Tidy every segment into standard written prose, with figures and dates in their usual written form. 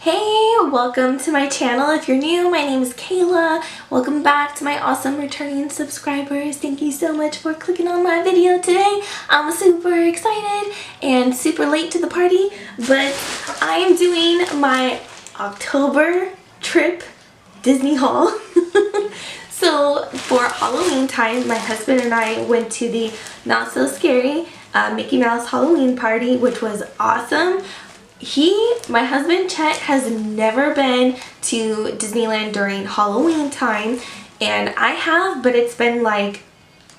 Hey, welcome to my channel. If you're new, my name is Kayla. Welcome back to my awesome returning subscribers. Thank you so much for clicking on my video today. I'm super excited and super late to the party, but I am doing my October trip Disney haul. So for Halloween time, my husband and I went to the Not So Scary Mickey Mouse Halloween party, which was awesome. My husband Chet, has never been to Disneyland during Halloween time, and I have, but it's been like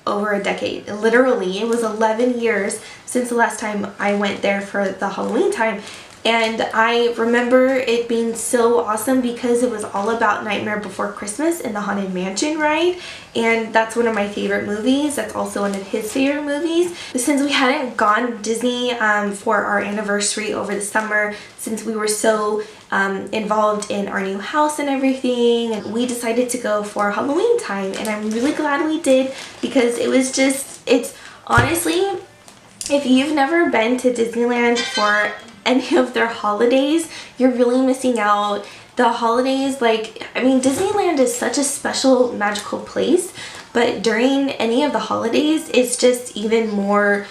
over a decade. Literally, it was 11 years since the last time I went there for the Halloween time. And I remember it being so awesome because it was all about Nightmare Before Christmas and the Haunted Mansion ride. And that's one of my favorite movies. That's also one of his favorite movies. Since we hadn't gone to Disney for our anniversary over the summer, since we were so involved in our new house and everything, we decided to go for Halloween time. And I'm really glad we did because it's honestly, if you've never been to Disneyland for any of their holidays, you're really missing out. The holidays, Disneyland is such a special, magical place, but during any of the holidays, it's just even more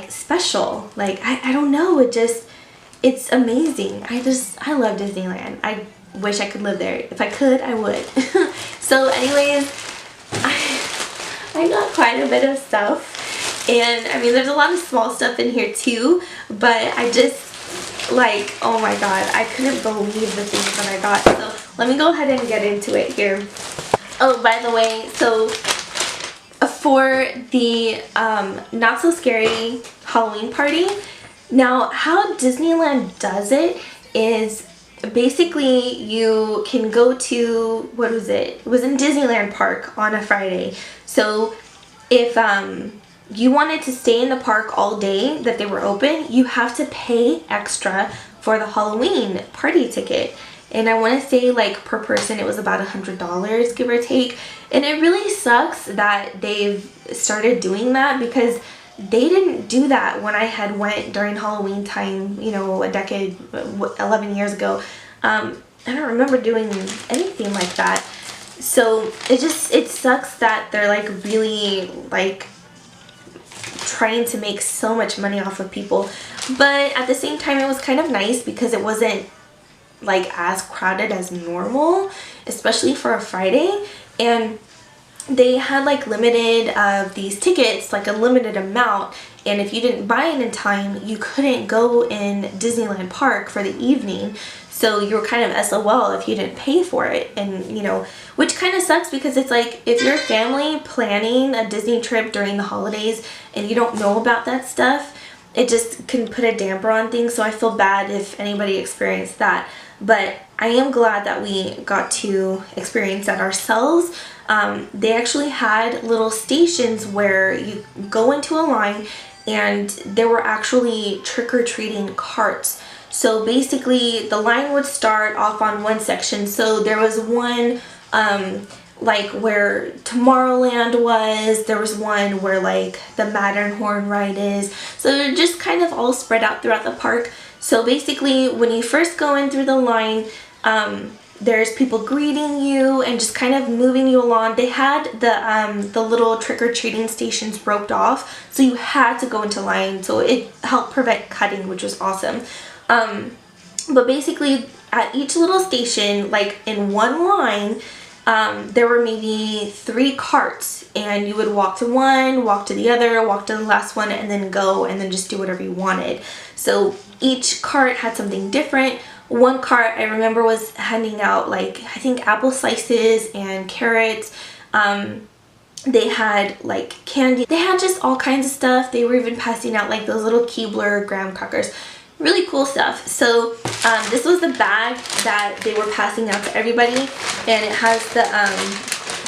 special. I don't know, it's amazing. I love Disneyland. I wish I could live there. If I could, I would. So anyways, I got quite a bit of stuff. And there's a lot of small stuff in here too, but I just oh my god, I couldn't believe the things that I got. So let me go ahead and get into it here. Oh, by the way, so for the Not So Scary Halloween party, now how Disneyland does it is basically you can go to, what was it? It was in Disneyland Park on a Friday. So if you wanted to stay in the park all day that they were open, you have to pay extra for the Halloween party ticket. And I want to say per person it was about $100, give or take. And it really sucks that they've started doing that because they didn't do that when I had went during Halloween time, a decade, 11 years ago. I don't remember doing anything like that. So it sucks that they're really trying to make so much money off of people, but at the same time it was kind of nice because it wasn't as crowded as normal, especially for a Friday. And they had limited of these tickets, a limited amount, and if you didn't buy it in time you couldn't go in Disneyland Park for the evening. So you were kind of SOL if you didn't pay for it. And which kind of sucks because it's if you're a family planning a Disney trip during the holidays and you don't know about that stuff, it just can put a damper on things. So I feel bad if anybody experienced that. But I am glad that we got to experience that ourselves. They actually had little stations where you go into a line and there were actually trick-or-treating carts. So basically the line would start off on one section. So there was one where Tomorrowland was, there was one where the Matterhorn ride is. So they're just kind of all spread out throughout the park. So basically when you first go in through the line, there's people greeting you and just kind of moving you along. They had the little trick-or-treating stations roped off, so you had to go into line. So it helped prevent cutting, which was awesome. But basically at each little station, in one line, there were maybe 3 carts, and you would walk to one, walk to the other, walk to the last one, and then go and then just do whatever you wanted. So each cart had something different. One cart I remember was handing out I think apple slices and carrots. They had candy. They had just all kinds of stuff. They were even passing out those little Keebler graham crackers. Really cool stuff. So this was the bag that they were passing out to everybody, and it has the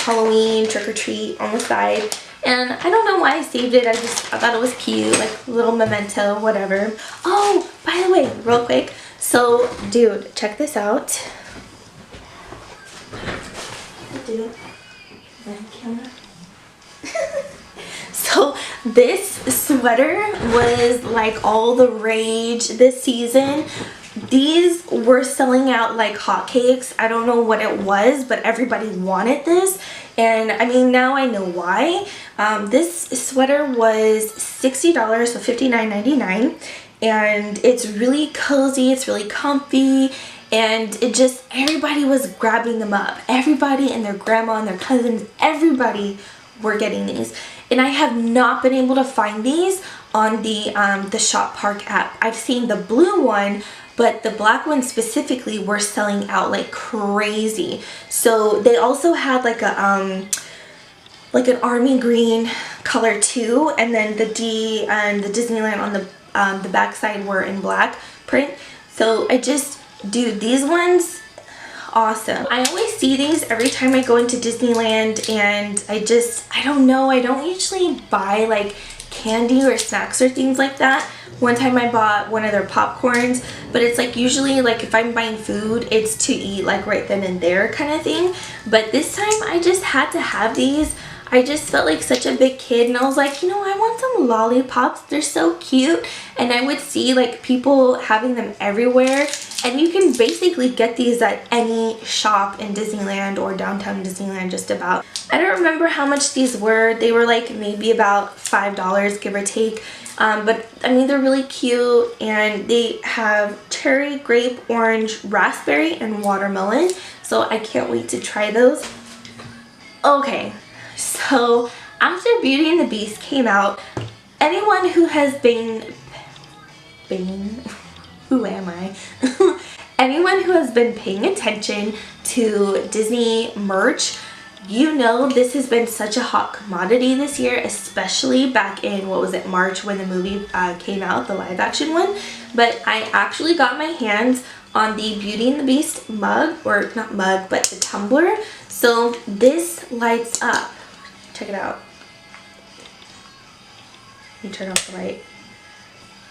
Halloween trick-or-treat on the side. And I don't know why I saved it. I thought it was cute, a little memento, whatever. Oh, by the way, real quick. So, dude, check this out. Dude, camera. So this sweater was all the rage this season. these were selling out like hotcakes. I don't know what it was, but everybody wanted this. And I mean, now I know why. This sweater was $60, so $59.99. And it's really cozy, it's really comfy. And it just, everybody was grabbing them up. Everybody and their grandma and their cousins, everybody were getting these. And I have not been able to find these on the Shop Park app. I've seen the blue one, but the black one specifically were selling out like crazy. So they also had like a like an army green color too, and then the D and the Disneyland on the back side were in black print. So dude, these ones, awesome. I always see these every time I go into Disneyland, and I don't know, I don't usually buy like candy or snacks or things like that. One time I bought one of their popcorns, but it's like usually like if I'm buying food, it's to eat like right then and there kind of thing. But this time I just had to have these. I just felt like such a big kid, and I was like, you know, I want some lollipops. They're so cute. And I would see like people having them everywhere, and you can basically get these at any shop in Disneyland or downtown Disneyland just about. I don't remember how much these were. They were like maybe about $5, give or take. But I mean, they're really cute, and they have cherry, grape, orange, raspberry, and watermelon. So I can't wait to try those. Okay. So after Beauty and the Beast came out, anyone who has who am I? Anyone who has been paying attention to Disney merch, you know this has been such a hot commodity this year, especially back in, what was it, March, when the movie came out, the live action one. But I actually got my hands on the Beauty and the Beast mug, or not mug, but the tumbler. So this lights up. Check it out. Let me turn off the light.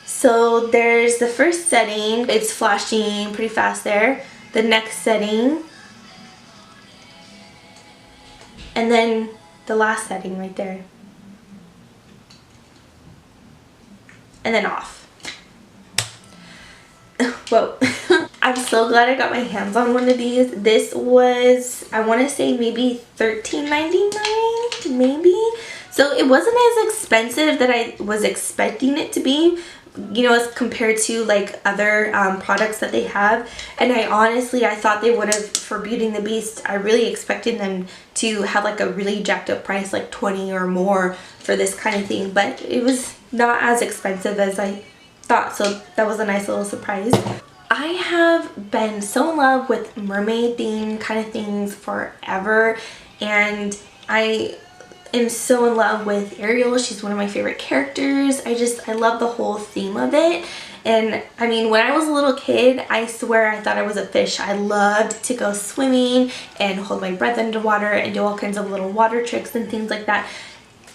So there's the first setting. It's flashing pretty fast there. The next setting. And then the last setting right there. And then off. Whoa. I'm so glad I got my hands on one of these. This was, I want to say maybe $13.99, maybe. So it wasn't as expensive that I was expecting it to be, you know, as compared to like other products that they have. And I thought they would have, for Beauty and the Beast, I really expected them to have like a really jacked up price, like $20 or more for this kind of thing. But it was not as expensive as I thought, so that was a nice little surprise. I have been so in love with mermaid theme kind of things forever, and I am so in love with Ariel. She's one of my favorite characters. I love the whole theme of it. And I mean, when I was a little kid, I swear I thought I was a fish. I loved to go swimming and hold my breath underwater and do all kinds of little water tricks and things like that.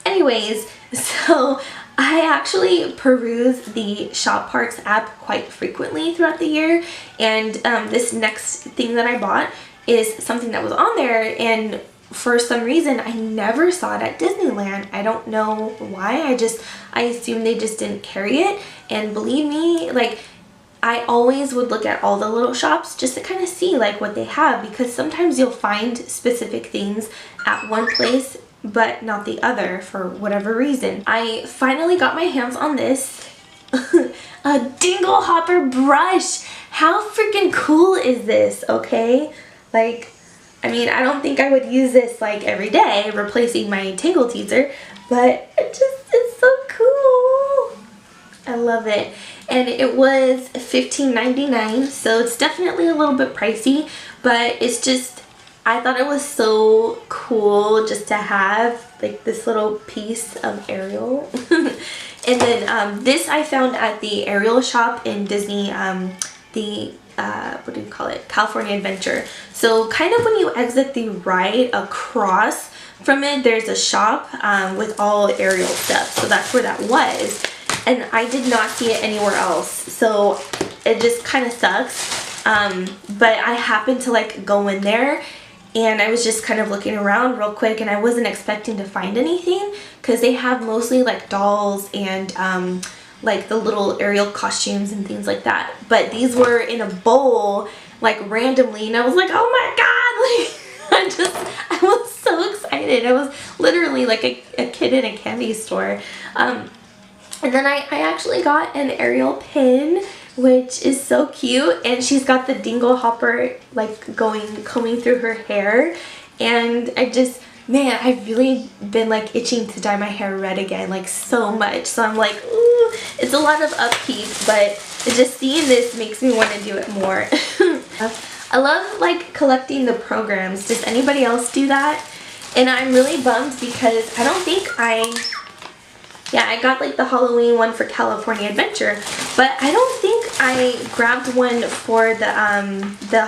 Anyways, so I actually peruse the Shop Parks app quite frequently throughout the year, and this next thing that I bought is something that was on there, and for some reason I never saw it at Disneyland. I don't know why. I assume they just didn't carry it. And believe me, like, I always would look at all the little shops just to kind of see like what they have, because sometimes you'll find specific things at one place but not the other for whatever reason. I finally got my hands on this a dingle hopper brush. How freaking cool is this? Okay, like, I mean, I don't think I would use this like every day replacing my tingle teaser, but it's so cool. I love it. And it was $15.99, so it's definitely a little bit pricey, but it's just, I thought it was so cool just to have like this little piece of Ariel. And then this I found at the Ariel shop in Disney, what do you call it? California Adventure. So kind of when you exit the ride, across from it, there's a shop with all Ariel stuff. So that's where that was. And I did not see it anywhere else. So it just kind of sucks. But I happened to like go in there, and I was just kind of looking around real quick, and I wasn't expecting to find anything because they have mostly like dolls and like the little Ariel costumes and things like that. But these were in a bowl, like randomly, and I was like, oh my god, like I was so excited. I was literally like a kid in a candy store. And then I actually got an Ariel pin, which is so cute, and she's got the dingle hopper like combing through her hair, and man, I've really been like itching to dye my hair red again, like so much. So I'm like, ooh, it's a lot of upkeep, but just seeing this makes me want to do it more. I love like collecting the programs. Does anybody else do that? And I'm really bummed because I don't think I got like the Halloween one for California Adventure, but I don't think I grabbed one for the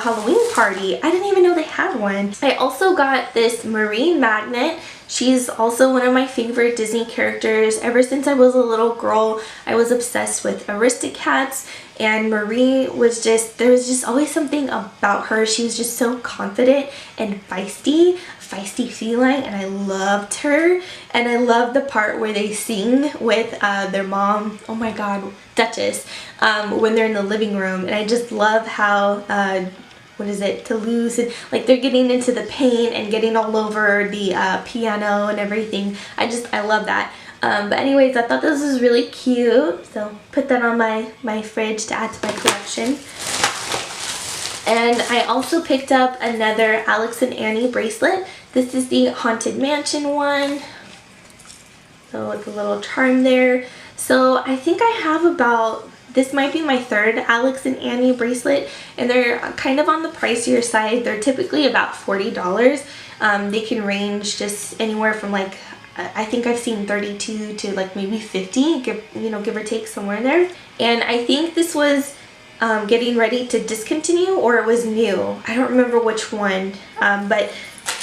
Halloween party. I didn't even know they had one. I also got this Marie magnet. She's also one of my favorite Disney characters. Ever since I was a little girl, I was obsessed with Aristocats, and Marie was there was just always something about her. She was just so confident and feisty feline, and I loved her. And I love the part where they sing with their mom, oh my god, Duchess, when they're in the living room. And I just love how Toulouse, and like they're getting into the paint and getting all over the piano and everything. I love that. But anyways, I thought this was really cute, so put that on my fridge to add to my collection. And I also picked up another Alex and Annie bracelet. This is the Haunted Mansion one. So with a little charm there. So I think I have this might be my third Alex and Annie bracelet, and they're kind of on the pricier side. They're typically about $40. They can range just anywhere from like, I think I've seen 32 to like maybe 50, give or take somewhere there. And I think this was getting ready to discontinue, or it was new. I don't remember which one, but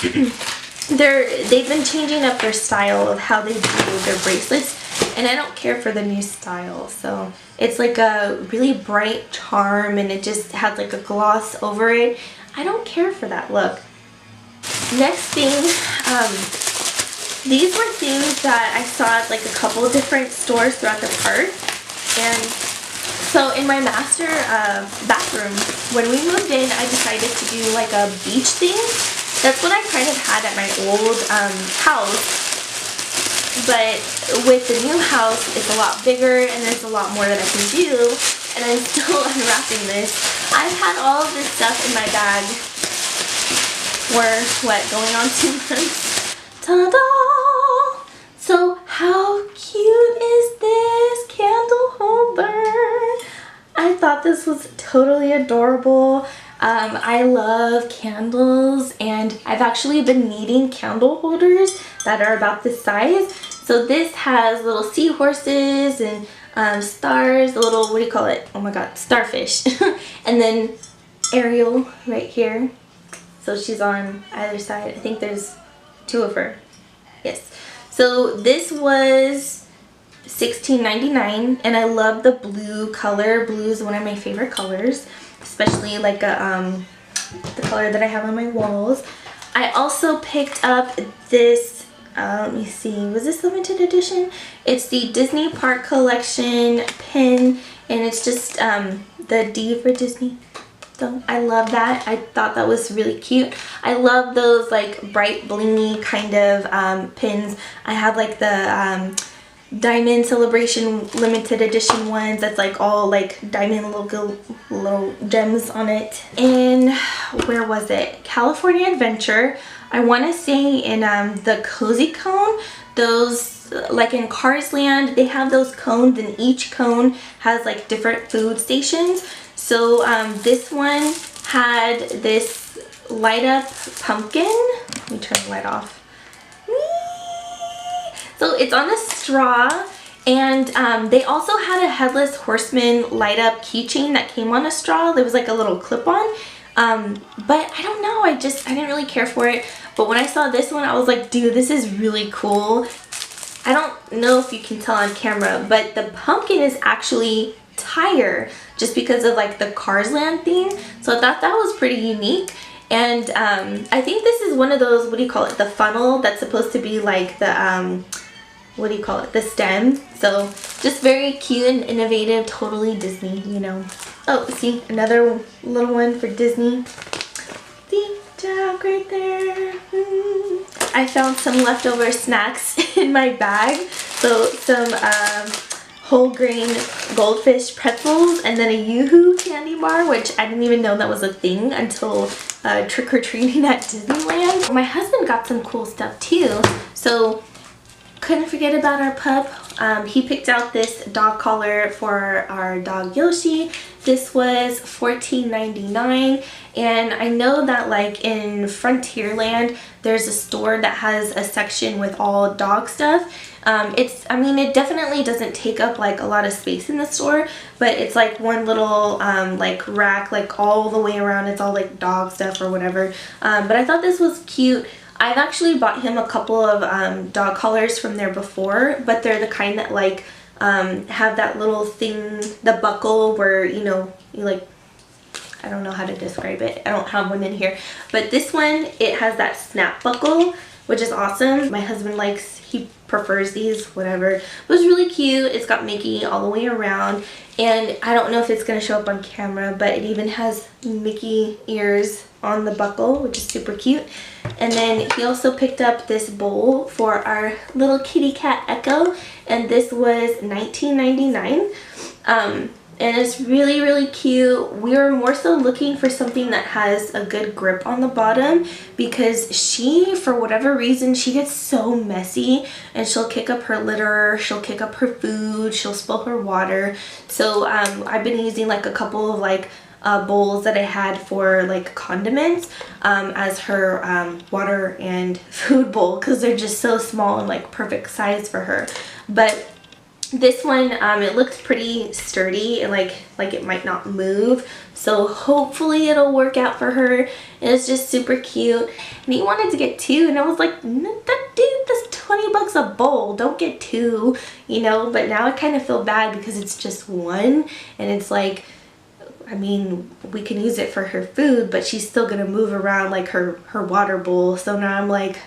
they've been changing up their style of how they do their bracelets, and I don't care for the new style. So it's like a really bright charm, and it just has like a gloss over it. I don't care for that look. Next thing, these were things that I saw at like a couple of different stores throughout the park. And so in my master bathroom, when we moved in, I decided to do like a beach theme. That's what I kind of had at my old house. But with the new house, it's a lot bigger and there's a lot more that I can do. And I'm still unwrapping this. I've had all of this stuff in my bag for, going on 2 months. Ta-da! So how cute is this candle holder? I thought this was totally adorable. I love candles, and I've actually been needing candle holders that are about this size. So this has little seahorses and stars, a little, what do you call it? Oh my god, starfish. And then Ariel right here. So she's on either side. I think there's 2 of her. Yes. So this was $16.99, and I love the blue color. Blue is one of my favorite colors, especially like the color that I have on my walls. I also picked up this, let me see, was this limited edition? It's the Disney Park Collection pin, and it's just the D for Disney. So I love that. I thought that was really cute. I love those like bright blingy kind of pins. I have like the Diamond Celebration limited edition ones that's like all like diamond little gems on it. And where was it? California Adventure. I want to say in the cozy cone, those like in Cars Land, they have those cones, and each cone has like different food stations. So this one had this light up pumpkin. Let me turn the light off. So it's on a straw, and they also had a Headless Horseman light up keychain that came on a straw. There was like a little clip on, but I don't know, I didn't really care for it. But when I saw this one, I was like, dude, this is really cool. I don't know if you can tell on camera, but the pumpkin is actually tire, just because of like the Cars Land theme. So I thought that was pretty unique. And I think this is one of those, what do you call it, the funnel that's supposed to be like the what do you call it, the stem. So just very cute and innovative, totally Disney, you know. Oh, see, another little one for Disney. See, Jack right there. I found some leftover snacks in my bag. So some whole grain goldfish pretzels and then a Yoo-hoo candy bar, which I didn't even know that was a thing until trick-or-treating at Disneyland. My husband got some cool stuff too, so couldn't forget about our pup. He picked out this dog collar for our dog Yoshi. This was $14.99, and I know that like in Frontierland there's a store that has a section with all dog stuff. I mean, it definitely doesn't take up like a lot of space in the store, but it's like one little like rack, like all the way around. It's all like dog stuff or whatever. But I thought this was cute. I've actually bought him a couple of dog collars from there before, but they're the kind that like have that little thing, the buckle where, you know, you like, I don't know how to describe it. I don't have one in here, but this one, it has that snap buckle, which is awesome. My husband he prefers these, whatever. It was really cute. It's got Mickey all the way around, and I don't know if it's going to show up on camera, but it even has Mickey ears on the buckle, which is super cute. And then he also picked up this bowl for our little kitty cat Echo, and this was $19.99. And it's really, really cute. We were more so looking for something that has a good grip on the bottom, because she, for whatever reason, she gets so messy and she'll kick up her litter, she'll kick up her food, she'll spill her water. So I've been using like a couple of like bowls that I had for like condiments as her water and food bowl, because they're just so small and like perfect size for her. But this one, it looks pretty sturdy and like it might not move, so hopefully it'll work out for her. And it's just super cute, and he wanted to get two, and I was like, dude, that's 20 bucks a bowl, don't get two, you know. But now I kind of feel bad because it's just one, and it's like, I mean, we can use it for her food, but she's still gonna move around like her water bowl. So now I'm like,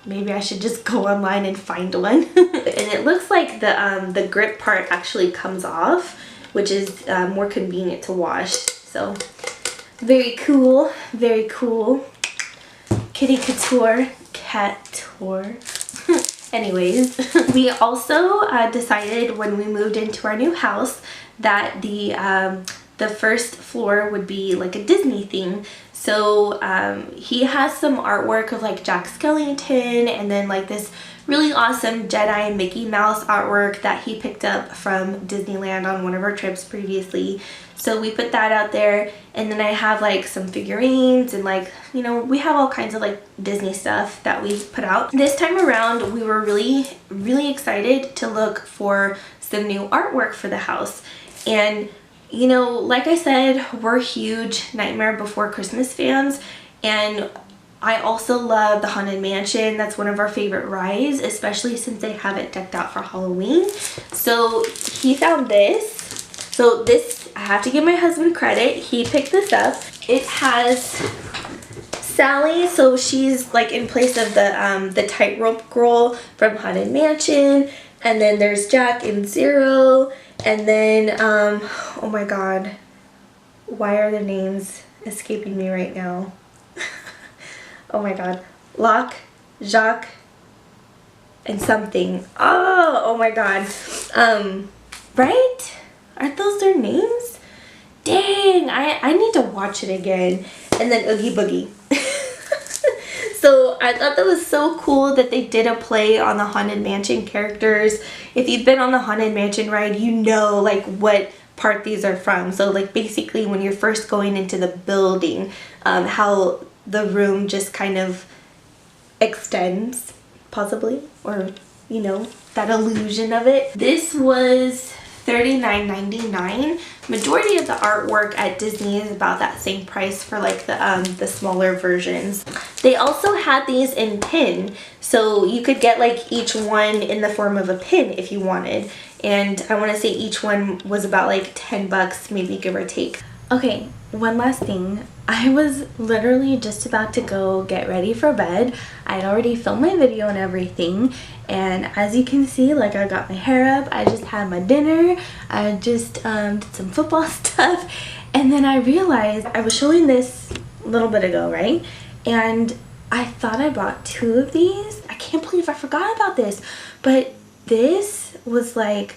maybe I should just go online and find one. And it looks like the grip part actually comes off, which is more convenient to wash. So very cool, very cool. Kitty couture, cat tour. Anyways, we also decided when we moved into our new house that the first floor would be like a Disney theme. So he has some artwork of like Jack Skellington, and then like this really awesome Jedi Mickey Mouse artwork that he picked up from Disneyland on one of our trips previously. So we put that out there, and then I have like some figurines and like, you know, we have all kinds of like Disney stuff that we put out. This time around we were really, really excited to look for some new artwork for the house. And you know, like I said, we're huge Nightmare Before Christmas fans, and I also love the Haunted Mansion. That's one of our favorite rides, especially since they have it decked out for Halloween. So he found this. So this, I have to give my husband credit. He picked this up. It has Sally, so she's like in place of the tightrope girl from Haunted Mansion, and then there's Jack and Zero. And then, oh my god, why are the names escaping me right now? Oh my god, Locke, Jacques, and something. Oh my god. Right? Aren't those their names? Dang, I need to watch it again. And then Oogie Boogie. So I thought that was so cool that they did a play on the Haunted Mansion characters. If you've been on the Haunted Mansion ride, you know like what part these are from. So like basically when you're first going into the building, how the room just kind of extends, possibly, or you know, that illusion of it. This was $39.99. Majority of the artwork at Disney is about that same price for like the smaller versions. They also had these in pin, so you could get like each one in the form of a pin if you wanted. And I want to say each one was about like 10 bucks, maybe give or take. Okay, one last thing. I was literally just about to go get ready for bed. I had already filmed my video and everything, and as you can see, like, I got my hair up, I just had my dinner, I just did some football stuff, and then I realized I was showing this a little bit ago, right? And I thought I bought 2 of these. I can't believe I forgot about this, but this was like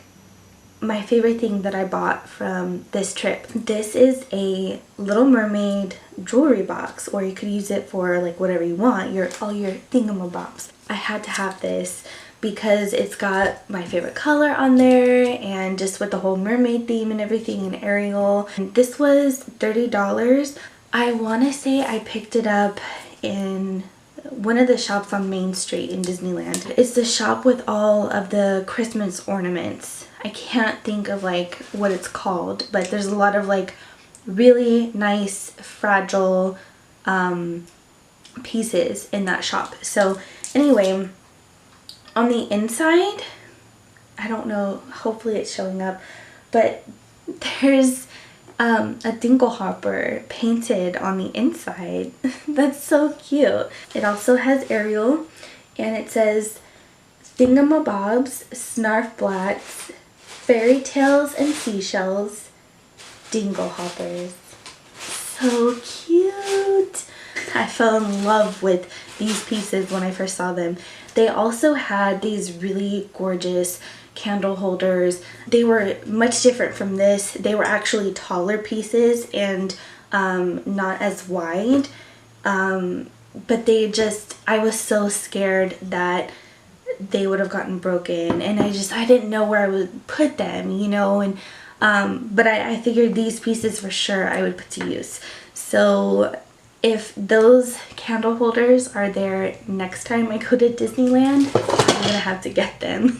my favorite thing that I bought from this trip. This is a Little Mermaid jewelry box, or you could use it for like whatever you want, all your thingamabobs. I had to have this because it's got my favorite color on there, and just with the whole mermaid theme and everything, and Ariel. And this was $30. I want to say I picked it up in one of the shops on Main Street in Disneyland. It's the shop with all of the Christmas ornaments. I can't think of like what it's called, but there's a lot of like really nice fragile pieces in that shop. So anyway, on the inside, I don't know, hopefully it's showing up, but there's a dingle hopper painted on the inside. That's so cute. It also has Ariel, and it says thingamabobs, snarf blats, fairy tales and seashells, dingle hoppers. So cute. I fell in love with these pieces when I first saw them. They also had these really gorgeous candle holders. They were much different from this. They were actually taller pieces and not as wide. But they just, I was so scared that they would have gotten broken, and I didn't know where I would put them, you know, and but I figured these pieces for sure I would put to use. So if those candle holders are there next time I go to Disneyland, I'm gonna have to get them.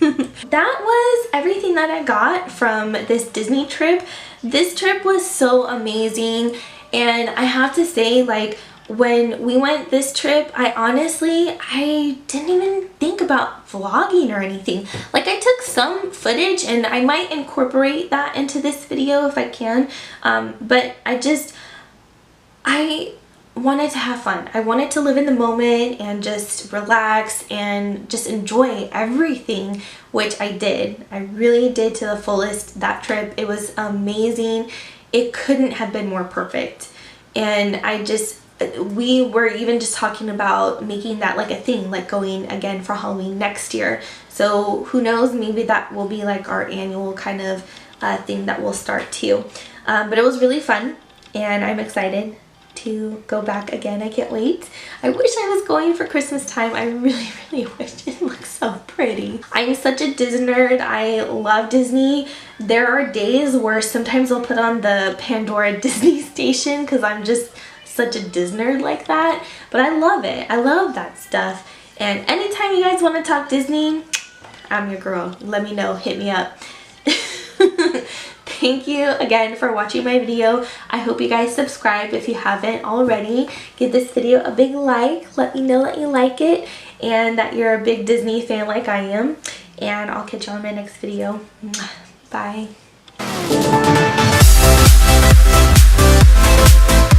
That was everything that I got from this Disney trip. This trip was so amazing, and I have to say, like, when we went this trip, I didn't even think about vlogging or anything. Like, I took some footage, and I might incorporate that into this video if I can, but I wanted to have fun. I wanted to live in the moment and just relax and just enjoy everything, which I did. I really did to the fullest that trip. It was amazing. It couldn't have been more perfect. And we were even just talking about making that like a thing, like going again for Halloween next year. So who knows, maybe that will be like our annual kind of thing that we'll start too. But it was really fun, and I'm excited to go back again. I can't wait. I wish I was going for Christmas time. I really, really wish. It looks so pretty. I'm such a Disney nerd. I love Disney. There are days where sometimes I'll put on the Pandora Disney station because I'm just such a Disney nerd like that. But I love it. I love that stuff. And anytime you guys want to talk Disney, I'm your girl. Let me know. Hit me up. Thank you again for watching my video. I hope you guys subscribe if you haven't already. Give this video a big like. Let me know that you like it and that you're a big Disney fan like I am. And I'll catch you on my next video. Bye.